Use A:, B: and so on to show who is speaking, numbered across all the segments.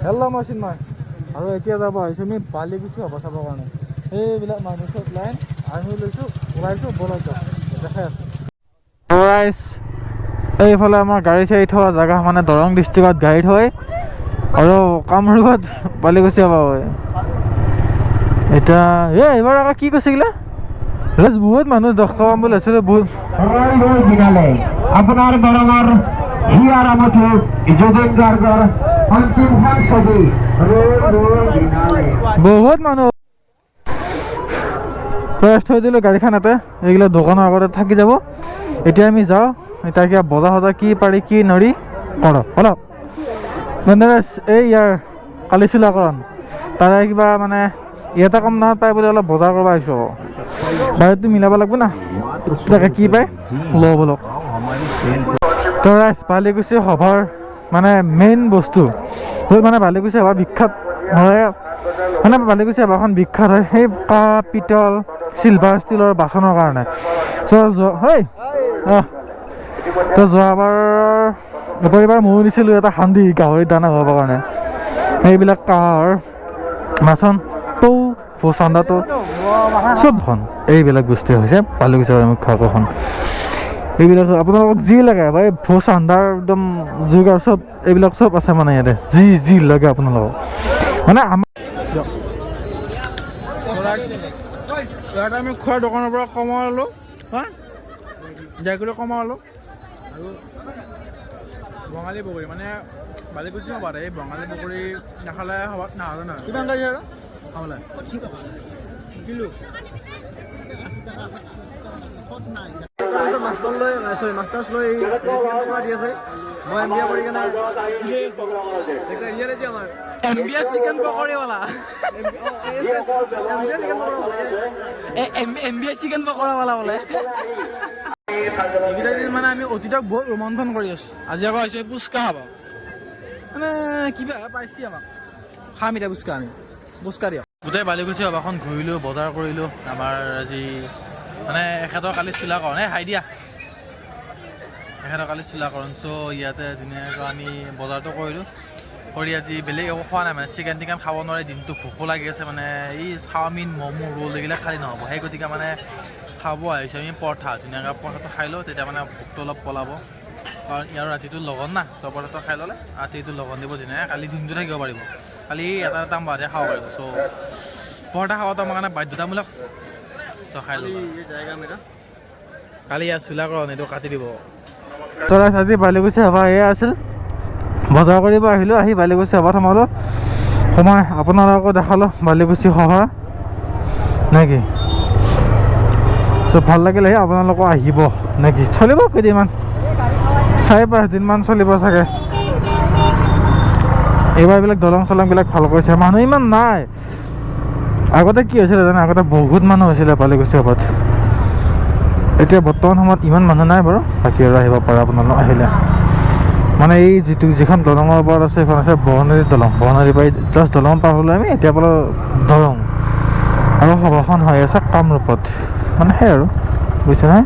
A: hello' মই চিন্ময় আৰু এতিয়া যাব আহিছোঁ আমি বালিকুচি হ'ব চাবৰ কাৰণে এইবিলাক মানুহ চব লাইন আৰ্মি লৈছোঁ ওলাইছোঁ বলত যাওঁ দেখাই আছোঁ এইফালে আমাৰ গাড়ী চাড়ী থোৱা জেগা মানে দৰং ডিষ্ট্ৰিক্টত গাড়ী থৈ আৰু কামৰূপত বালিকুচি হ'ব এতিয়া এইবাৰ আকৌ কি কৈছিলা বহুত মানুহ দহ পাম বুলি আছিলে বহুত
B: আপোনাৰ দৰঙৰ হিয়াৰামঠু জুবিন গাৰ্গৰ অন্তিমখন ছবি
A: বহুত মানুহ থৈ দিলোঁ গাড়ীখন ইয়াতে এইগিলা দোকানৰ আগতে থাকি যাব এতিয়া আমি যাওঁ এতিয়া কিবা বজাৰ সজাৰ কি পাৰি কি নৰি কৰ অলপ মানে এই ইয়াৰ কালি চিলাকৰণ তাৰে কিবা মানে ইয়াতে কম দামত পায় বুলি অলপ বজাৰ কৰিব আহিছোঁ বাহিৰটো মিলাব লাগিব না তাকে কি পায় লওঁ বলক তো ৰাইজ বালিকুচি সভাৰ মানে মেইন বস্তু মানে বালিকুচি সভা বিখ্যাত হয় মানে বালিকুচি সভাখন বিখ্যাত হয় সেই কাঁহ পিতল চিলভাৰ ষ্টিলৰ বাচনৰ কাৰণে তো যোৱাবাৰ এইবাৰ ময়ো নিছিলোঁ এটা সান্দি গাহৰিত দানা খাবৰ কাৰণে এইবিলাক কাঁহৰ বাচন টৌ চান্দাটো চবখন এইবিলাক বস্তু হৈছে বালিকুচি মুখ্য আকৰ্ষণ এইবিলাক আপোনালোকক যি লাগে বা এই ভোজ আন্ধাৰ একদম যোগাৰ চব এইবিলাক চব আছে মানে ইয়াতে যি লাগে আপোনালোকক মানে আমাৰ ইয়াতে আমি খোৱাৰ দোকানৰ পৰা কমাই ল'লোঁ হা জেকেটো কমাই ল'লোঁ আৰু বঙালী বগৰী মানে বালিকুচি সভাত এই বঙালী বগৰী নাখালে সভাত নাখালে নহয় কিমান লাগে আৰু খাবলৈ কিলো মাছ লৈ দি আছে মই এম বি এ কৰি কেনে M B A chicken পকৰীৱালা M B A chicken পকৰাৱালা বোলে এইকেইটা দিন মানে আমি অতীতক বহুত ৰোমন্থন কৰি আছোঁ আজি আকৌ আহিছোঁ পুচকা খাব মানে কিবা পাইছি আমাক খাম এতিয়া পুচকা আমি পুচকা দিয়ক গোটেই বালিকুচি সভাখন ঘূৰিলোঁ বজাৰ কৰিলোঁ আমাৰ আজি মানে এখেতৰ কালি চুলাকৰণ হাই দিয়া এখেতৰ কালি চুলাকৰণ চ' ইয়াতে ধুনীয়াকৈ আমি বজাৰটো কৰিলোঁ কৰি আজি বেলেগ একো খোৱা নাই মানে চিকেন টিকেন খাব নোৱাৰি দিনটো ভোকো লাগি আছে মানে এই চাওমিন ম'ম' ৰোল এইবিলাক খালি নহ'ব সেই গতিকে মানে খাব আহিছোঁ আমি পৰঠা ধুনীয়াকৈ পৰঠাটো খাই লওঁ তেতিয়া মানে ভোকটো অলপ পলাব কাৰণ ইয়াৰ ৰাতিটো লগন না চ' পৰঠাটো খাই ল'লে ৰাতিটো লগন দিব ধুনীয়াকৈ কালি দিনটো থাকিব পাৰিব কালি এটা বাজে খাব পাৰিব চ' পৰঠা খোৱাটো আমাৰ কাৰণে বাধ্যতামূলক চ' খাই ল'ব কালি ইয়াৰ চুলাকৰণ এইটো কাটি দিব তোৰ আজি বালিকুচি সভা এয়া আছিল বজাৰ কৰিব আহিলোঁ আহি বালিকুচি সভাত সোমালোঁ সোমাই আপোনালোককো দেখালোঁ বালিকুচি সভা নেকি চ' ভাল লাগিলে আপোনালোকো আহিব নেকি চলিব কেইদিনমান 4-5 দিনমান চলিব চাগে এইবাৰ এইবিলাক দলং চলংবিলাক ভাল কৰিছে মানুহ ইমান নাই আগতে কি হৈছিলে জানে আগতে বহুত মানুহ হৈছিলে বালিকুচি সভাত এতিয়া বৰ্তমান সময়ত ইমান মানুহ নাই বাৰু বাকী আৰু আহিব পাৰে আপোনালোক আহিলে মানে এই যিখন দলঙৰ ওপৰত আছে সেইখন আছে বৰনদী দলং বৰনদী পৰা জাষ্ট দলং পাৰ হ'লোঁ আমি এতিয়া পৰা দলং আৰু সভাখন হৈ আছে কামৰূপত মানে সেই আৰু বুজিছে নহয়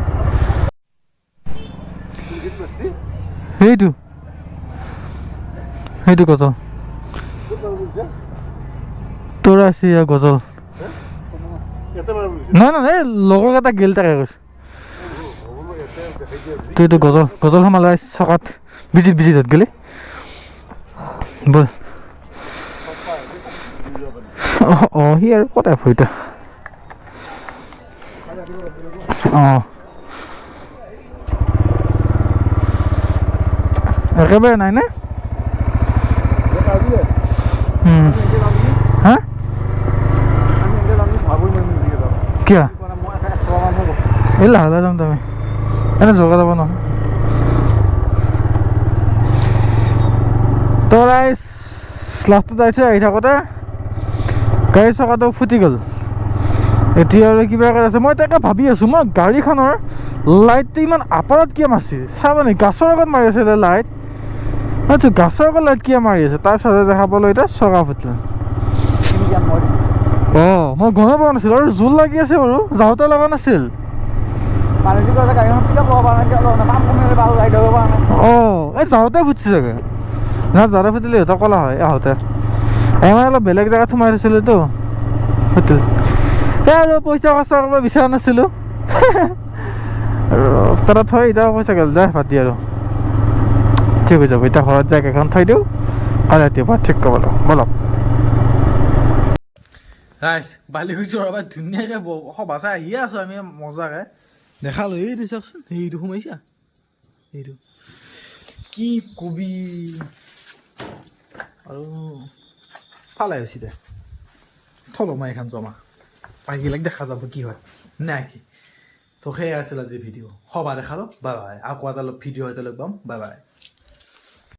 A: সেইটো গজল তোৰ আছে গজল নহয় নহয় এই লগৰ এটা গেল তাকে কৈছে তুই এইটো গজল সোমালে চকাত বিজিত গেলি বল সি আৰু ক'ত ভৰিটা একেবাৰে নাই নে হা কিয় এই লাহে লাহে যাম তুমি এনে জগা যাব নহয় তো ৰাইজ লাষ্টত যাইছে আহি থাকোঁতে গাড়ী চকাটো ফুটি গ'ল এতিয়া আৰু কিবা আছে মই তাকে ভাবি আছোঁ মই গাড়ীখনৰ লাইটটো ইমান আপাৰত কিয় মাৰিছে চাবা নেকি গাছৰ আগত মাৰি আছিলে লাইট আচ্ছা গাছৰ আগত লাইট কিয় মাৰি আছে তাৰপিছত দেখাবলৈ এতিয়া চকা ফুটিলে মই গমেই পোৱা নাছিলোঁ আৰু জোল লাগি আছে বাৰু যাওঁতে লগা নাছিল এই যাওঁতে ফুটিছে চাগে না যাওঁতে ফুটিলে সিহঁতক ক'লা হয় আহোঁতে এমানে অলপ বেলেগ জেগাত সোমাই থৈছিলোঁতো সেইটো আৰু পইচা খৰচা কৰিব বিচৰা নাছিলোঁ আৰু তাত থৈ এতিয়া পইচা গ'ল দে বাদ দি আৰু ঠিক হৈ যাব এতিয়া ঘৰত যাই কেইখন থৈ দিওঁ আৰু ৰাতিপুৱা ঠিক কৰিব লাগিব বলক ৰাইজ বালিগুৰিৰ পৰা ধুনীয়াকৈ সভা চাই আহিয়ে আছোঁ আমি মজাকৈ দেখালোঁ এইটো চাওকচোন সেইটো সোমাইছা এইটো কি কবি আৰু ফালে হৈছে দে থলোঁ মই এখন জমা বাকীবিলাক দেখা যাব কি হয় নাই কি তো সেয়াই আছিল আজি ভিডিঅ' সভা দেখালোঁ বাই বাই আকৌ এটা ভিডিঅ' এটা লগ পাম বাই বাই